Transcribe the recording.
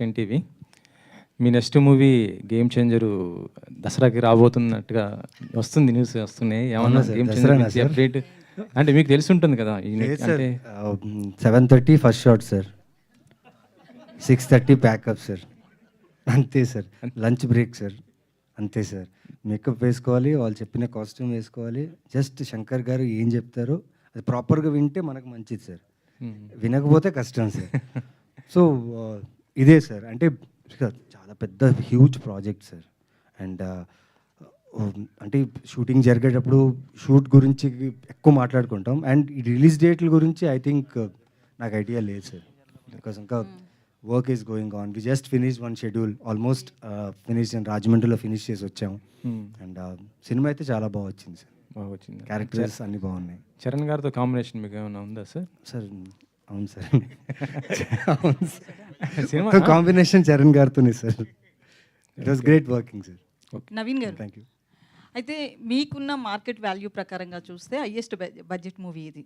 NTV. మీ next movie game changer దసరాకి రాబోతున్నట్టుగా వస్తుంది, న్యూస్ వస్తున్నాయి. ఏమన్నా అవునా సార్, గేమ్ దసరానా చేంజర్ సార్? అప్డేట్ అంటే మీకు తెలిసి ఉంటుంది కదా అంటే 7:30 first shot sir, 6:30 packup sir, అంతే సార్. లంచ్ బ్రేక్ సార్, అంతే సార్. మేకప్ వేసుకోవాలి, వాళ్ళు చెప్పిన కాస్ట్యూమ్ వేసుకోవాలి. జస్ట్ శంకర్ గారు ఏం చెప్తారో అది ప్రాపర్గా వింటే మనకు మంచిది సార్, వినకపోతే కష్టం సార్. సో ఇదే సార్, అంటే చాలా పెద్ద హ్యూజ్ ప్రాజెక్ట్ సార్. అండ్ అంటే షూటింగ్ జరిగేటప్పుడు షూట్ గురించి ఎక్కువ మాట్లాడుకుంటాం. అండ్ ఈ రిలీజ్ డేట్ల గురించి ఐ థింక్ నాకు ఐడియా లేదు సార్, బికాస్ ఇంకా work is going on. We just finish one schedule, almost finish రాజమండ్రిలో ఫినిష్ చేసి వచ్చాము. అండ్ సినిమా అయితే చాలా బాగా వచ్చింది సార్, బాగా వచ్చింది. క్యారెక్టర్స్ అన్నీ బాగున్నాయి. చరణ్ గారితో కాంబినేషన్ మీకు ఏమైనా ఉందా సార్? సార్ అవును సార్, అవును సార్. సినిమా కాంబినేషన్ చరణ్ గారితోనే sir. It was great working sir. Naveen garu, thank you. అయితే మీకున్న మార్కెట్ వాల్యూ ప్రకారంగా చూస్తే హైయెస్ట్ బడ్జెట్ మూవీ ఇది.